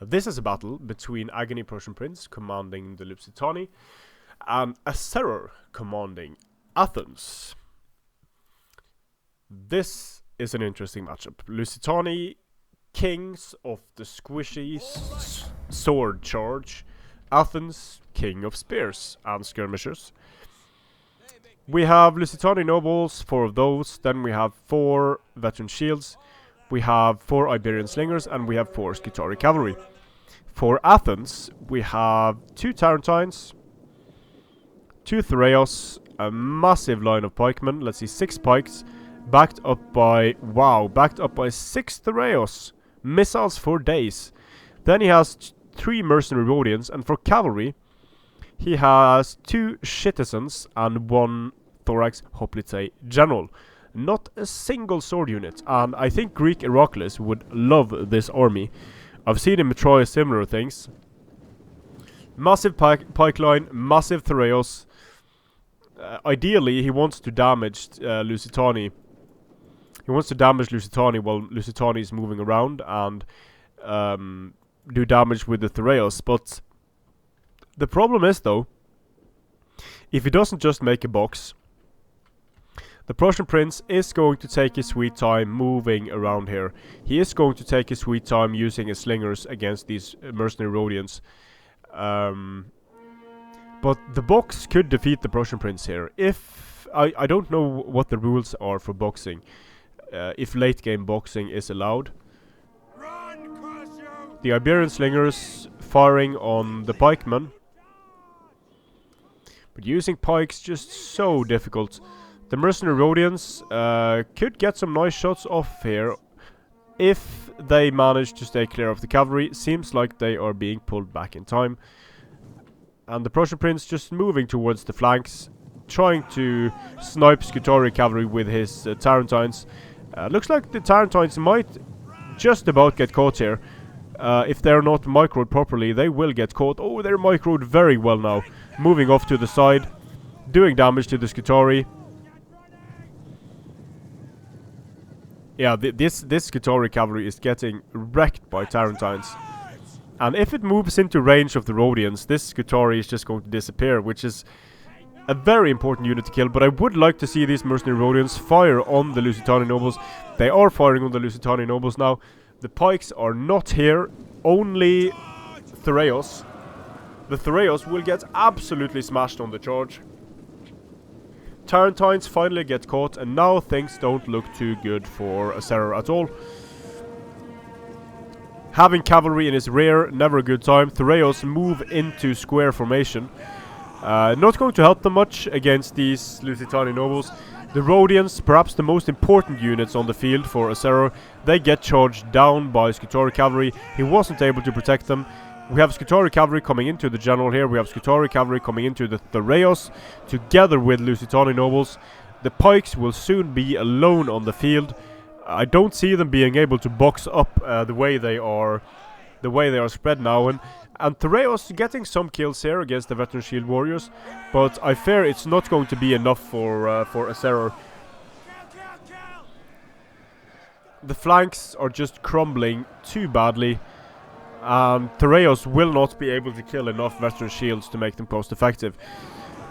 This is a battle between Agony Prussian Prince commanding the Lusitani and Asseror commanding Athens. This is an interesting matchup. Lusitani, kings of the squishy sword charge. Athens, king of spears and skirmishers. We have Lusitani nobles, 4 of those. Then we have 4 veteran shields. We have 4 Iberian slingers, and we have 4 Scutari cavalry. For Athens, we have 2 Tarentines, 2 Thureos, a massive line of pikemen. Let's see, 6 pikes, backed up by 6 Thureos. Missiles for days. Then he has 3 mercenary Rhodians, and for cavalry, he has 2 Citizens and 1 Thorax Hoplite General. Not a single sword unit, and I think Greek Heracles would love this army. I've seen him try similar things. Massive pike line, massive Thureos. Ideally, he wants to damage Lusitani. He wants to damage Lusitani while Lusitani is moving around and do damage with the Thureos. But the problem is, though, if he doesn't just make a box, the Prussian Prince is going to take his sweet time moving around here. He is going to take his sweet time using his slingers against these mercenary Rhodians. But the box could defeat the Prussian Prince here. If I don't know what the rules are for boxing. If late game boxing is allowed. The Iberian slingers firing on the pikemen. But using pikes just so difficult. The mercenary Rhodians could get some nice shots off here if they manage to stay clear of the cavalry. Seems like they are being pulled back in time. And the Prussian Prince just moving towards the flanks, trying to snipe Scutari cavalry with his Tarentines. Looks like the Tarentines might just about get caught here. If they're not microed properly, they will get caught. Oh, they're microed very well now. Moving off to the side, doing damage to the Scutari. Yeah, this Scutari cavalry is getting wrecked by Tarentines. And if it moves into range of the Rhodians, this Scutari is just going to disappear, which is a very important unit to kill. But I would like to see these mercenary Rhodians fire on the Lusitani nobles. They are firing on the Lusitani nobles now. The pikes are not here, only Thureos. The Thureos will get absolutely smashed on the charge. Tarentines finally get caught, and now things don't look too good for Asseror at all. Having cavalry in his rear, never a good time. Thureos move into square formation. Not going to help them much against these Lusitani nobles. The Rhodians, perhaps the most important units on the field for Asseror, they get charged down by Scutari cavalry. He wasn't able to protect them. We have Scutari cavalry coming into the general here. We have Scutari cavalry coming into the Thureos together with Lusitani nobles. The pikes will soon be alone on the field. I don't see them being able to box up the way they are spread now, and Thureos getting some kills here against the veteran shield warriors, but I fear it's not going to be enough for Asseror. The flanks are just crumbling too badly. Thureos will not be able to kill enough veteran shields to make them cost effective.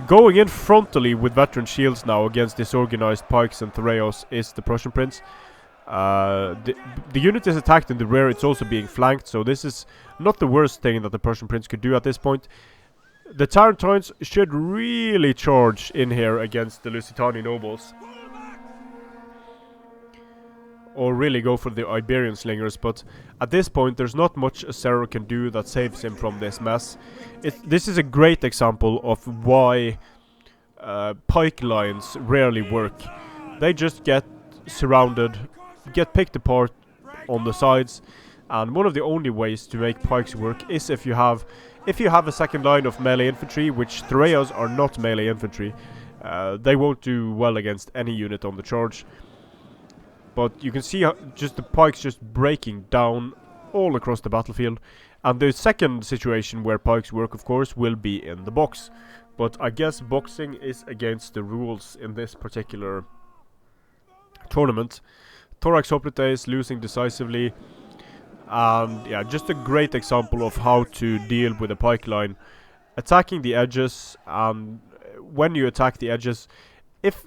Going in frontally with veteran shields now against disorganized pikes and Thureos is the Prussian Prince. The unit is attacked in the rear, it's also being flanked, so this is not the worst thing that the Prussian Prince could do at this point. The Tarentines should really charge in here against the Lusitani nobles. Or really go for the Iberian slingers, but at this point there's not much Asseror can do that saves him from this mess. This is a great example of why pike lines rarely work. They just get surrounded, get picked apart on the sides, and one of the only ways to make pikes work is if you have a second line of melee infantry, which Thureos are not melee infantry. They won't do well against any unit on the charge. But you can see how just the pikes just breaking down all across the battlefield. And the second situation where pikes work, of course, will be in the box. But I guess boxing is against the rules in this particular tournament. Thorax Hoplite is losing decisively. And yeah, just a great example of how to deal with a pike line. Attacking the edges, and when you attack the edges, if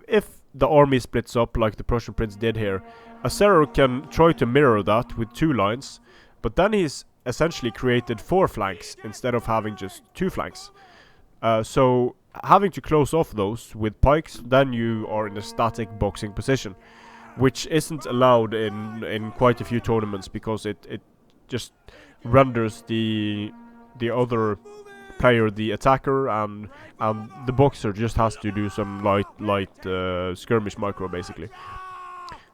the army splits up like the Prussian Prince did here, Asseror can try to mirror that with 2 lines, but then he's essentially created 4 flanks instead of having just 2 flanks. So having to close off those with pikes, then you are in a static boxing position, which isn't allowed in quite a few tournaments, because it just renders the other player the attacker, and the boxer just has to do some light skirmish micro basically.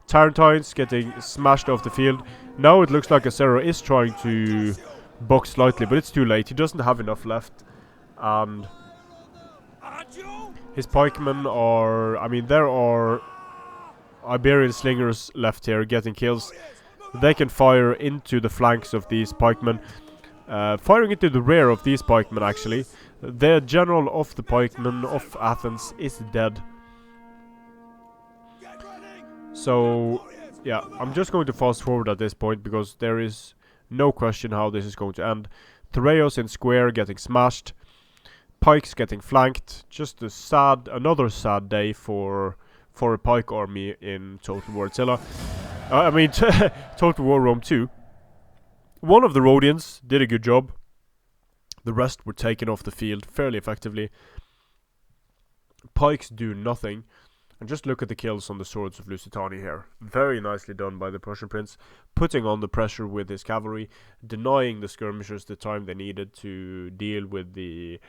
Tarentines getting smashed off the field. Now it looks like Asseror is trying to box slightly, but it's too late. He doesn't have enough left, and his pikemen are... I mean, there are Iberian slingers left here getting kills. They can fire into the flanks of these pikemen. Firing into the rear of these pikemen, actually. The general of the pikemen of Athens is dead. So, yeah, I'm just going to fast forward at this point, because there is no question how this is going to end. Tereos in square getting smashed. Pikes getting flanked. Just another sad day for a pike army in Total War Attila. I mean, Total War Rome 2. One of the Rhodians did a good job. The rest were taken off the field fairly effectively. Pikes do nothing. And just look at the kills on the swords of Lusitani here. Very nicely done by the Prussian Prince, putting on the pressure with his cavalry, denying the skirmishers the time they needed to deal with the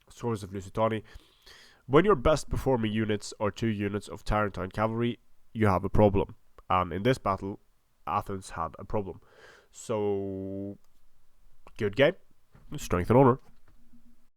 swords of Lusitani. When your best performing units are 2 units of Tarentine cavalry, you have a problem. And in this battle, Athens had a problem. So, good game. Strength and honor.